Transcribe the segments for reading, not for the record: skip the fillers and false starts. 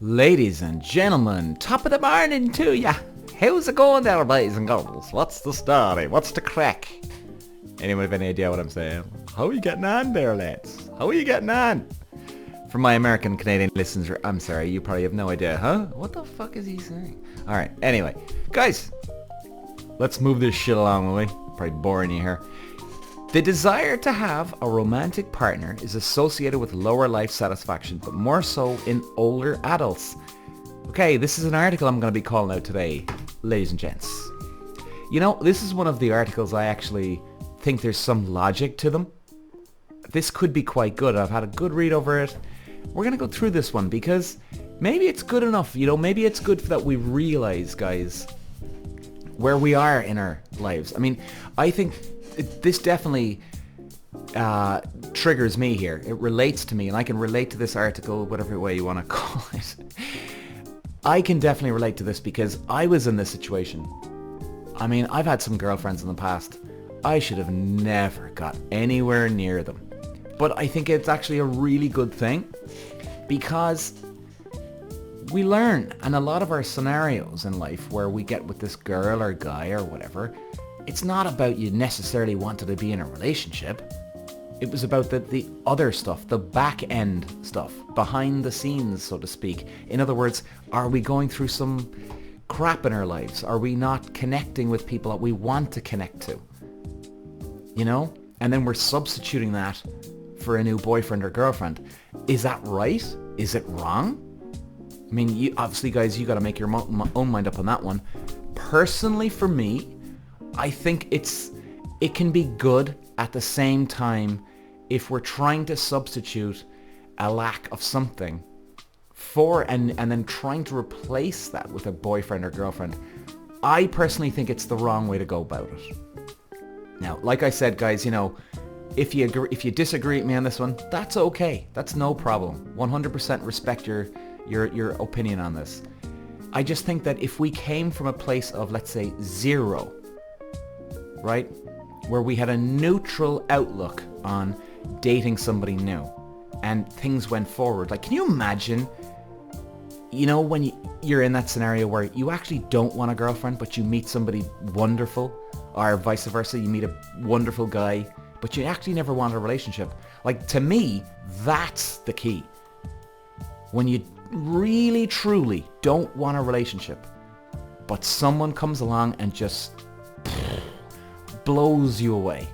Ladies and gentlemen, top of the morning to ya. How's it going there, boys and girls? What's the story? What's the crack? Anyone have any idea what I'm saying? How are you getting on there, lads? How are you getting on? For my American Canadian listeners, I'm sorry, you probably have no idea, huh? What the fuck is he saying? Alright, anyway. Guys, let's move this shit along, will we? Probably boring you here. The desire to have a romantic partner is associated with lower life satisfaction, but more so in older adults. Okay, this is an article I'm going to be calling out today, ladies and gents. You know, this is one of the articles I actually think there's some logic to them. This could be quite good. I've had a good read over it. We're going to go through this one because maybe it's good enough. You know, maybe it's good that we realize, guys, where we are in our lives. I mean, I think this definitely triggers me here. It relates to me, and I can relate to this article, whatever way you want to call it. I can definitely relate to this because I was in this situation. I mean, I've had some girlfriends in the past. I should have never got anywhere near them. But I think it's actually a really good thing because we learn, and a lot of our scenarios in life where we get with this girl or guy or whatever, it's not about you necessarily wanted to be in a relationship. It was about the other stuff, the back end stuff, behind the scenes, so to speak. In other words, are we going through some crap in our lives? Are we not connecting with people that we want to connect to? You know? And then we're substituting that for a new boyfriend or girlfriend. Is that right? Is it wrong? I mean, you, obviously, guys, you got to make your own mind up on that one. Personally, for me, I think it can be good at the same time if we're trying to substitute a lack of something for and then trying to replace that with a boyfriend or girlfriend. I personally think it's the wrong way to go about it. Now, like I said, guys, you know, if you disagree with me on this one, that's okay. That's no problem. 100% respect your opinion on this. I just think that if we came from a place of, let's say, 0, right, where we had a neutral outlook on dating somebody new and things went forward, like, can you imagine, you know, when you're in that scenario where you actually don't want a girlfriend but you meet somebody wonderful, or vice versa, you meet a wonderful guy but you actually never want a relationship. Like, to me, that's the key. When you really truly don't want a relationship but someone comes along and just blows you away.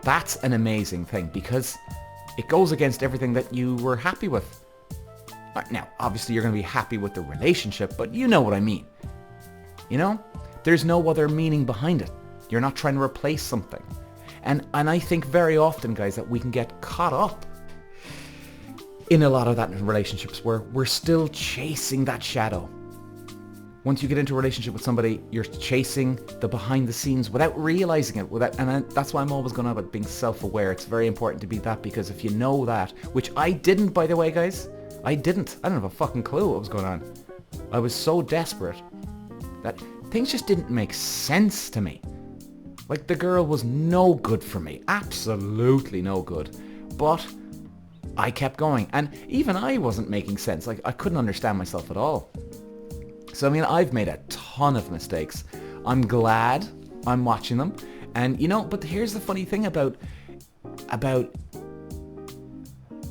That's an amazing thing because it goes against everything that you were happy with. Now, obviously you're going to be happy with the relationship, but you know what I mean. You know? There's no other meaning behind it. You're not trying to replace something. And I think very often, guys, that we can get caught up in a lot of that in relationships where we're still chasing that shadow. Once you get into a relationship with somebody, you're chasing the behind the scenes without realizing it. That's why I'm always going on about being self-aware. It's very important to be that, because if you know that, which I didn't, by the way, guys, I didn't have a fucking clue what was going on. I was so desperate that things just didn't make sense to me. Like, the girl was no good for me. Absolutely no good. But I kept going. And even I wasn't making sense. Like, I couldn't understand myself at all. So, I mean, I've made a ton of mistakes. I'm glad I'm watching them. And, you know, but here's the funny thing about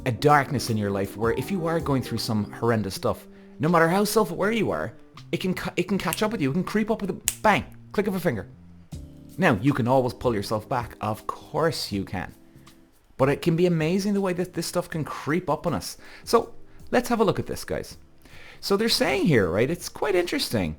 a darkness in your life, where if you are going through some horrendous stuff, no matter how self-aware you are, it can catch up with you. It can creep up with a bang, click of a finger. Now, you can always pull yourself back. Of course you can. But it can be amazing the way that this stuff can creep up on us. So let's have a look at this, guys. So they're saying here, right, it's quite interesting.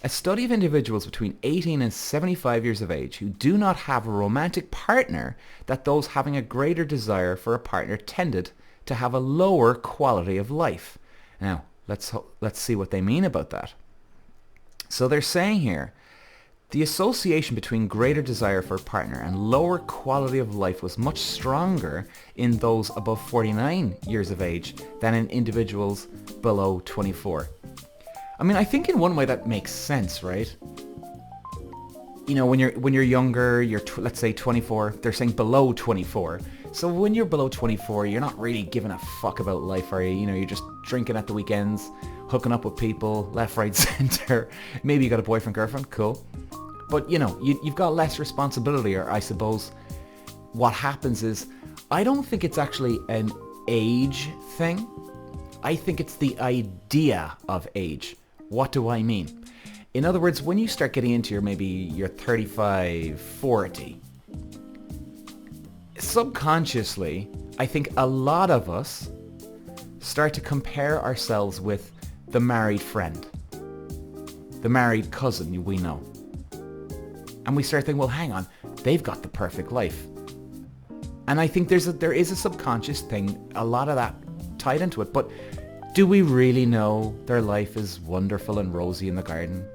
A study of individuals between 18 and 75 years of age who do not have a romantic partner, that those having a greater desire for a partner tended to have a lower quality of life. Now, let's see what they mean about that. So they're saying here, the association between greater desire for a partner and lower quality of life was much stronger in those above 49 years of age than in individuals below 24. I mean, I think in one way that makes sense, right? You know, when you're younger, let's say 24, they're saying below 24. So when you're below 24, you're not really giving a fuck about life, are you? You know, you're just drinking at the weekends, hooking up with people, left, right, center. Maybe you got a boyfriend, girlfriend, cool. But, you know, you've got less responsibility, or I suppose what happens is, I don't think it's actually an age thing. I think it's the idea of age. What do I mean? In other words, when you start getting into your 35, 40, subconsciously, I think a lot of us start to compare ourselves with the married friend, the married cousin we know. And we start thinking, well, hang on, they've got the perfect life. And I think there is a subconscious thing, a lot of that tied into it. But do we really know their life is wonderful and rosy in the garden?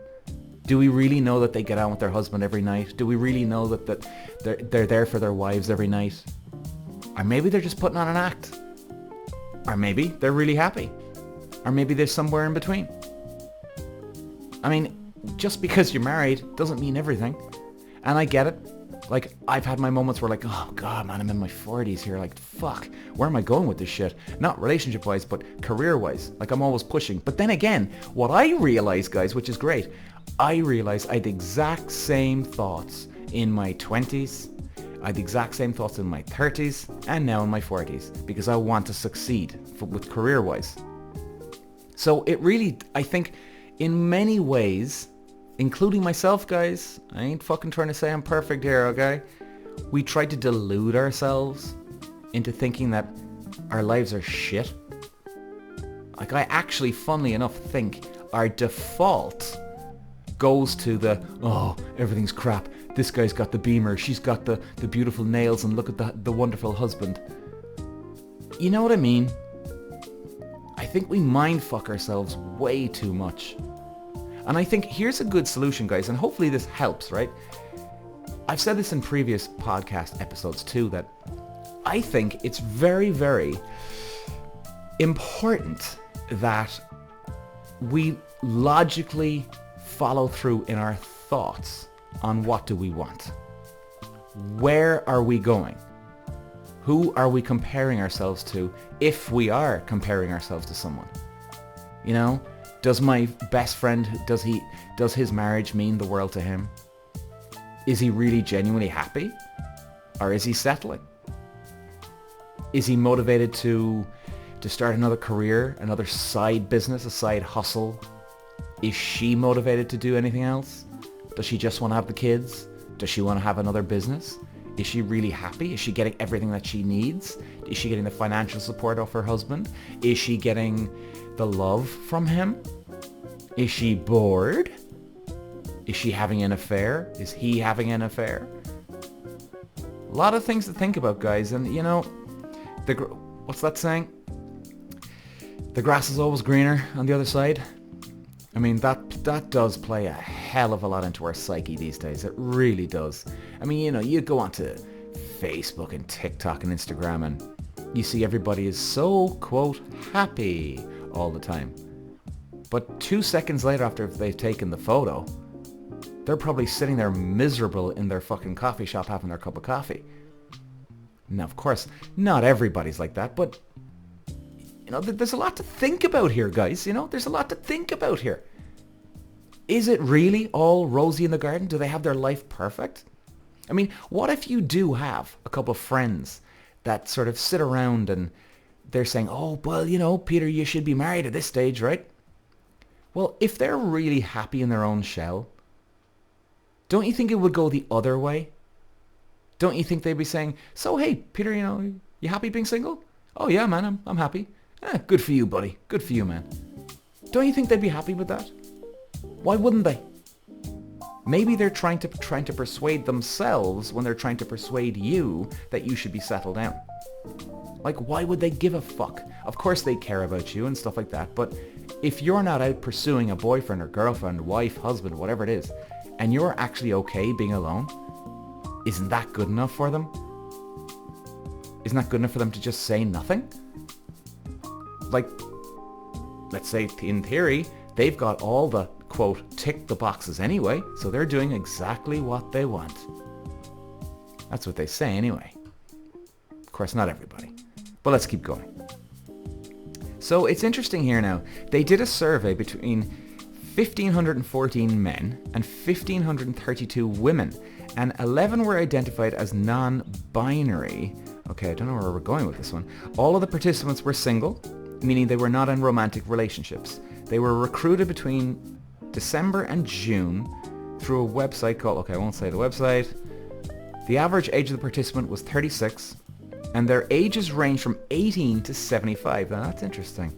Do we really know that they get on with their husband every night? Do we really know that they're there for their wives every night? Or maybe they're just putting on an act. Or maybe they're really happy. Or maybe they're somewhere in between. I mean, just because you're married doesn't mean everything. And I get it. Like, I've had my moments where like, oh God, man, I'm in my 40s here. Like, fuck, where am I going with this shit? Not relationship-wise, but career-wise. Like, I'm always pushing. But then again, what I realize, guys, which is great, I realize I had the exact same thoughts in my 20s. I had the exact same thoughts in my 30s and now in my 40s because I want to succeed with career-wise. So it really, I think, in many ways, including myself, guys, I ain't fucking trying to say I'm perfect here, okay? We try to delude ourselves into thinking that our lives are shit. Like, I actually, funnily enough, think our default goes to the, oh, everything's crap. This guy's got the Beamer. She's got the beautiful nails, and look at the wonderful husband. You know what I mean? I think we mindfuck ourselves way too much. And I think here's a good solution, guys, and hopefully this helps, right? I've said this in previous podcast episodes too, that I think it's very, very important that we logically follow through in our thoughts on what do we want. Where are we going? Who are we comparing ourselves to if we are comparing ourselves to someone? You know? Does my best friend, does his marriage mean the world to him? Is he really genuinely happy? Or is he settling? Is he motivated to start another career, another side business, a side hustle? Is she motivated to do anything else? Does she just want to have the kids? Does she want to have another business? Is she really happy? Is she getting everything that she needs? Is she getting the financial support of her husband? Is she getting the love from him? Is she bored? Is she having an affair? Is he having an affair? A lot of things to think about, guys. And you know, what's that saying? The grass is always greener on the other side. I mean, that does play a hell of a lot into our psyche these days. It really does. I mean, you know, you go onto Facebook and TikTok and Instagram and you see everybody is so, quote, happy all the time. But 2 seconds later after they've taken the photo, they're probably sitting there miserable in their fucking coffee shop having their cup of coffee. Now, of course, not everybody's like that, but you know, there's a lot to think about here, guys. You know, there's a lot to think about here. Is it really all rosy in the garden? Do they have their life perfect? I mean, what if you do have a couple of friends that sort of sit around and they're saying, oh, well, you know, Peter, you should be married at this stage, right? Well, if they're really happy in their own shell, don't you think it would go the other way? Don't you think they'd be saying, so, hey, Peter, you know, you happy being single? Oh, yeah, man, I'm happy. Good for you, buddy. Good for you, man. Don't you think they'd be happy with that? Why wouldn't they? Maybe they're trying to persuade themselves when they're trying to persuade you that you should be settled down. Like, why would they give a fuck? Of course they care about you and stuff like that, but if you're not out pursuing a boyfriend or girlfriend, wife, husband, whatever it is, and you're actually okay being alone, isn't that good enough for them? Isn't that good enough for them to just say nothing? Like, let's say in theory, they've got all the, quote, tick the boxes anyway, so they're doing exactly what they want. That's what they say anyway. Of course, not everybody. But let's keep going. So it's interesting here now. They did a survey between 1,514 men and 1,532 women, and 11 were identified as non-binary. Okay, I don't know where we're going with this one. All of the participants were single, meaning they were not in romantic relationships. They were recruited between December and June through a website called, okay, I won't say the website. The average age of the participant was 36, and their ages range from 18 to 75. Now that's interesting.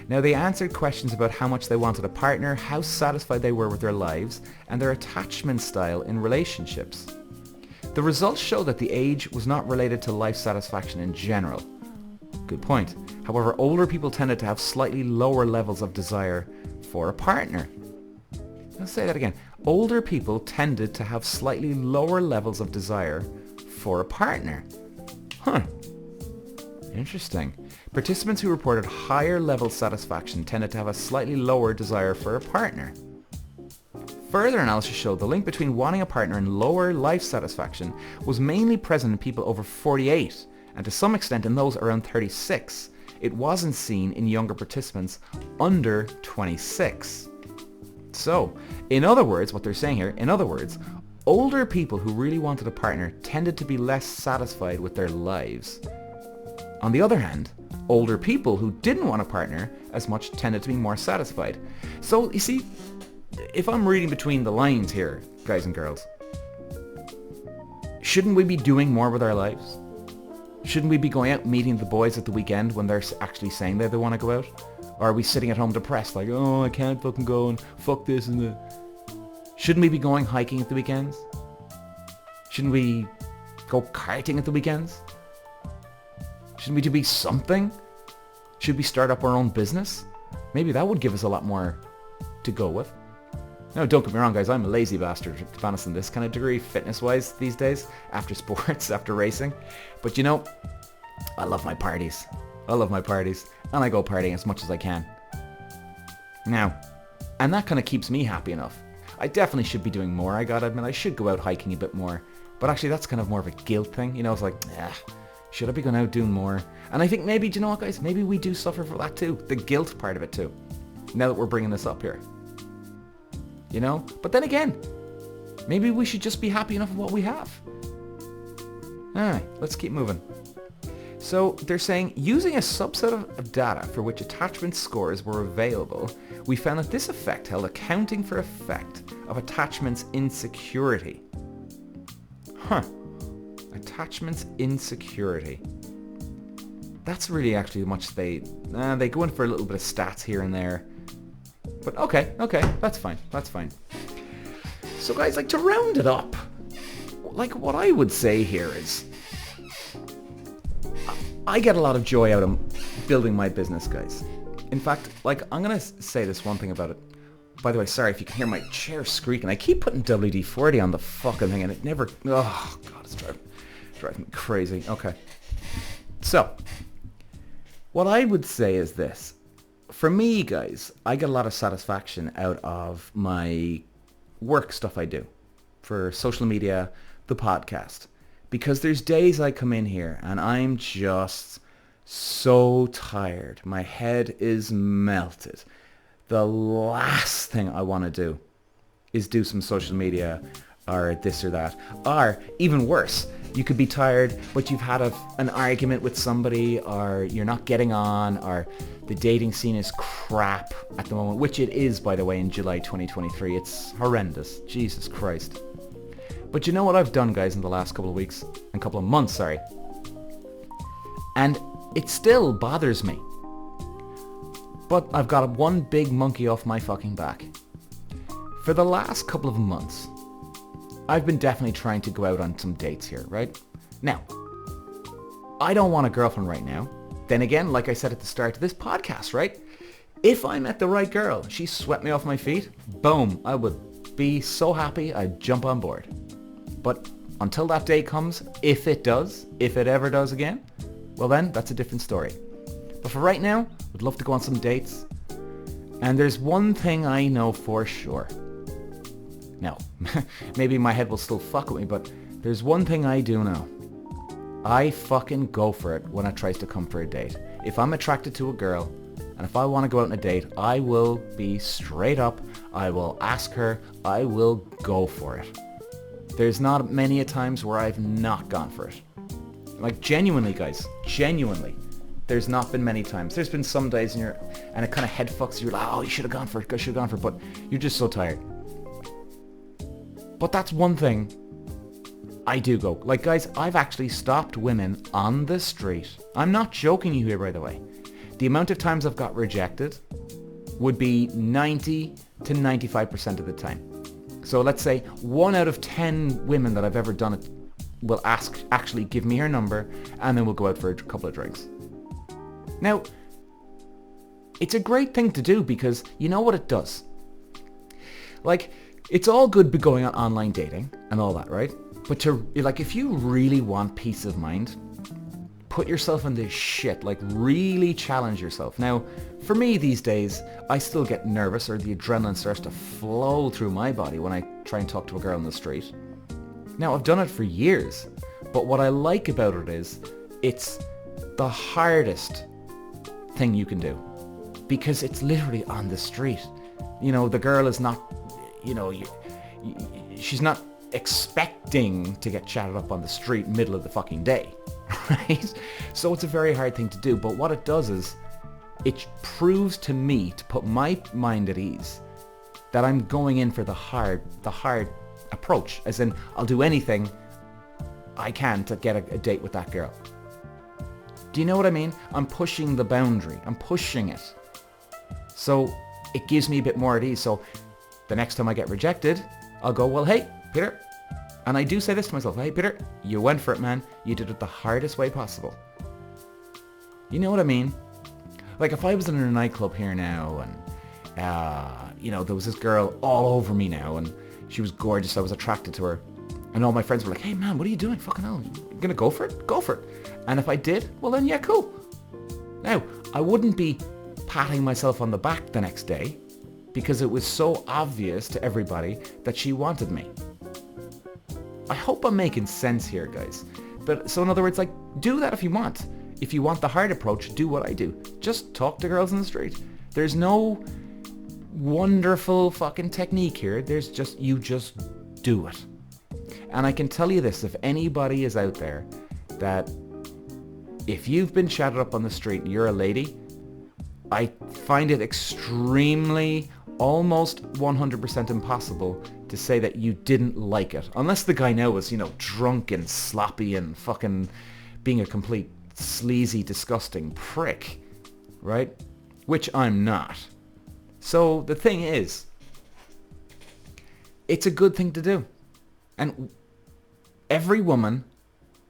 Now they answered questions about how much they wanted a partner, how satisfied they were with their lives, and their attachment style in relationships. The results show that the age was not related to life satisfaction in general. Good point. However, older people tended to have slightly lower levels of desire for a partner. Let's say that again. Older people tended to have slightly lower levels of desire for a partner. Huh. Interesting. Participants who reported higher level satisfaction tended to have a slightly lower desire for a partner. Further analysis showed the link between wanting a partner and lower life satisfaction was mainly present in people over 48, and to some extent in those around 36. It wasn't seen in younger participants under 26. So, in other words, what they're saying here, in other words, older people who really wanted a partner tended to be less satisfied with their lives. On the other hand, older people who didn't want a partner as much tended to be more satisfied. So, you see, if I'm reading between the lines here, guys and girls, shouldn't we be doing more with our lives? Shouldn't we be going out meeting the boys at the weekend when they're actually saying that they want to go out? Or are we sitting at home depressed like, oh, I can't fucking go and fuck this and that? Shouldn't we be going hiking at the weekends? Shouldn't we go karting at the weekends? Shouldn't we do something? Should we start up our own business? Maybe that would give us a lot more to go with. No, don't get me wrong, guys. I'm a lazy bastard, to be honest, in this kind of degree, fitness-wise, these days, after sports, after racing. But you know, I love my parties. I love my parties. And I go partying as much as I can. Now, and that kind of keeps me happy enough. I definitely should be doing more, I gotta admit. I should go out hiking a bit more. But actually, that's kind of more of a guilt thing. You know, it's like, should I be going out doing more? And I think maybe, do you know what, guys? Maybe we do suffer for that too. The guilt part of it too. Now that we're bringing this up here. You know? But then again, maybe we should just be happy enough with what we have. Alright, let's keep moving. So they're saying, using a subset of data for which attachment scores were available, we found that this effect held accounting for effect of attachment's insecurity. Huh. Attachment's insecurity. That's really actually much they go in for a little bit of stats here and there. But okay, that's fine. So guys, like, to round it up, like, what I would say here is, I get a lot of joy out of building my business, guys. In fact, like, I'm going to say this one thing about it. By the way, sorry if you can hear my chair squeaking. I keep putting WD-40 on the fucking thing and it never, oh god, it's driving me crazy. Okay. So, what I would say is this. For me, guys, I get a lot of satisfaction out of my work stuff I do for social media, the podcast. Because there's days I come in here and I'm just so tired. My head is melted. The last thing I want to do is do some social media or this or that. Or even worse, you could be tired, but you've had an argument with somebody, or you're not getting on, or the dating scene is crap at the moment, which it is, by the way, in July 2023. It's horrendous. Jesus Christ. But you know what I've done, guys, in the last couple of weeks, and couple of months, sorry. And it still bothers me. But I've got one big monkey off my fucking back. For the last couple of months, I've been definitely trying to go out on some dates here, right? Now, I don't want a girlfriend right now. Then again, like I said at the start of this podcast, right? If I met the right girl, she swept me off my feet, boom, I would be so happy I'd jump on board. But until that day comes, if it ever does again, well then, that's a different story. But for right now, I'd love to go on some dates. And there's one thing I know for sure. Now, maybe my head will still fuck with me, but there's one thing I do know. I fucking go for it when it tries to come for a date. If I'm attracted to a girl, and if I want to go out on a date, I will be straight up. I will ask her. I will go for it. There's not many a times where I've not gone for it. Like, genuinely, guys. Genuinely. There's not been many times. There's been some days and it kind of head fucks you. Like, oh, you should have gone for it. I should have gone for it. But you're just so tired. But that's one thing I do go. Like, guys, I've actually stopped women on the street. I'm not joking you here, by the way. The amount of times I've got rejected would be 90 to 95% of the time. So let's say 1 out of 10 women that I've ever done it will actually give me her number, and then we'll go out for a couple of drinks. Now, it's a great thing to do because you know what it does? Like, it's all good going on online dating and all that, right? But if you really want peace of mind, put yourself in this shit, like really challenge yourself. Now, for me these days, I still get nervous or the adrenaline starts to flow through my body when I try and talk to a girl on the street. Now, I've done it for years, but what I like about it is it's the hardest thing you can do because it's literally on the street. You know, the girl is not, she's not expecting to get chatted up on the street middle of the fucking day. Right? So it's a very hard thing to do, but what it does is it proves to me, to put my mind at ease, that I'm going in for the hard approach, as in I'll do anything I can to get a date with that girl. Do you know what I mean? I'm pushing the boundary. I'm pushing it. So it gives me a bit more at ease. So the next time I get rejected, I'll go, well, hey, Peter. And I do say this to myself, hey, Peter, you went for it, man. You did it the hardest way possible. You know what I mean? Like, if I was in a nightclub here now and, there was this girl all over me now and she was gorgeous. I was attracted to her. And all my friends were like, hey, man, what are you doing? Fucking hell. You gonna go for it? Go for it. And if I did, well, then, yeah, cool. Now, I wouldn't be patting myself on the back the next day because it was so obvious to everybody that she wanted me. I hope I'm making sense here, guys. But so in other words, like, do that if you want. If you want the hard approach, do what I do. Just talk to girls in the street. There's no wonderful fucking technique here. There's just, you just do it. And I can tell you this, if anybody is out there that if you've been chatted up on the street and you're a lady, I find it extremely, almost 100% impossible to say that you didn't like it. Unless the guy now was, drunk and sloppy and fucking being a complete sleazy, disgusting prick, right? Which I'm not. So the thing is, it's a good thing to do. And every woman,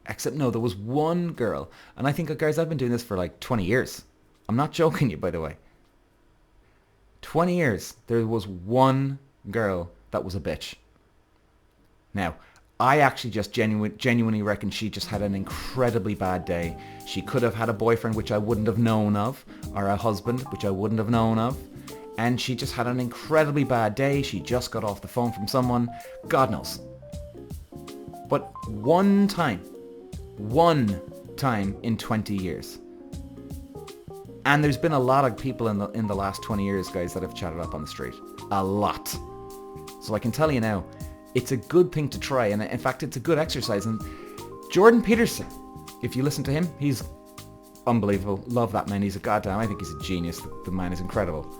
except no, there was one girl, and I think, guys, I've been doing this for like 20 years. I'm not joking you, by the way. 20 years, there was one girl that was a bitch. Now, I actually just genuinely reckon she just had an incredibly bad day. She could have had a boyfriend, which I wouldn't have known of, or a husband, which I wouldn't have known of. And she just had an incredibly bad day. She just got off the phone from someone. God knows. But one time in 20 years. And there's been a lot of people in the last 20 years, guys, that have chatted up on the street. A lot. So I can tell you now, it's a good thing to try. And in fact, it's a good exercise. And Jordan Peterson, if you listen to him, he's unbelievable. Love that man. He's a goddamn, I think he's a genius. The man is incredible.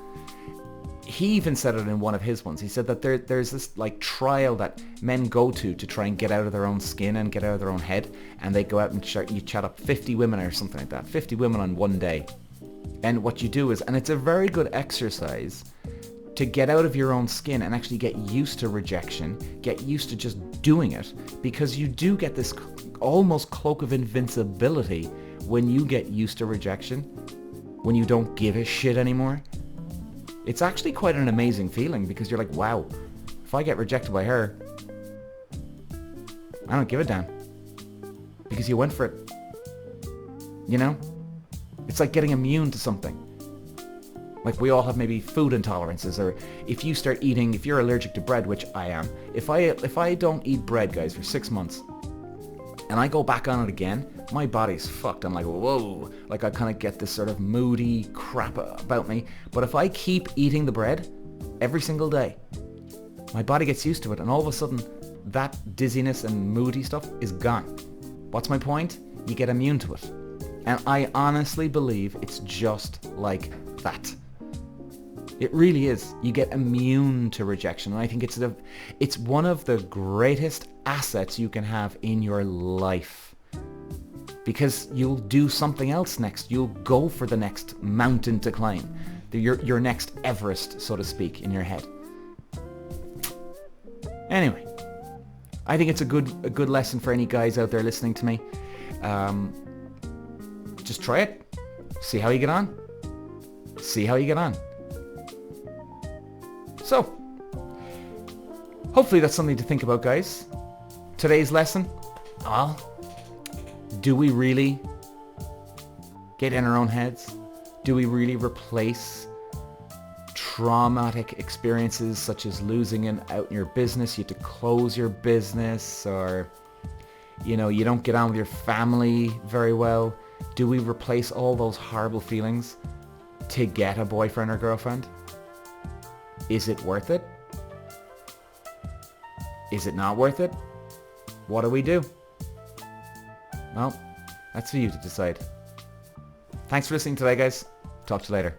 He even said it in one of his ones. He said that there's this like trial that men go to try and get out of their own skin and get out of their own head. And they go out and chat up 50 women or something like that. 50 women on one day. And what you do is, and it's a very good exercise to get out of your own skin and actually get used to rejection, get used to just doing it, because you do get this almost cloak of invincibility when you get used to rejection, when you don't give a shit anymore. It's actually quite an amazing feeling because you're like, wow, if I get rejected by her, I don't give a damn because you went for it. You know? It's like getting immune to something. Like we all have maybe food intolerances, or if you're allergic to bread, which I am, if I don't eat bread, guys, for 6 months, and I go back on it again, my body's fucked. I'm like, whoa. Like I kind of get this sort of moody crap about me. But if I keep eating the bread every single day, my body gets used to it, and all of a sudden that dizziness and moody stuff is gone. What's my point? You get immune to it. And I honestly believe it's just like that. It really is. You get immune to rejection. And I think it's one of the greatest assets you can have in your life. Because you'll do something else next. You'll go for the next mountain to climb. Your next Everest, so to speak, in your head. Anyway, I think it's a good lesson for any guys out there listening to me. Just try it. See how you get on. See how you get on. So, hopefully that's something to think about, guys. Today's lesson, well, do we really get in our own heads? Do we really replace traumatic experiences such as losing out in your business, you have to close your business, or you don't get on with your family very well? Do we replace all those horrible feelings to get a boyfriend or girlfriend? Is it worth it? Is it not worth it? What do we do? Well, that's for you to decide. Thanks for listening today, guys. Talk to you later.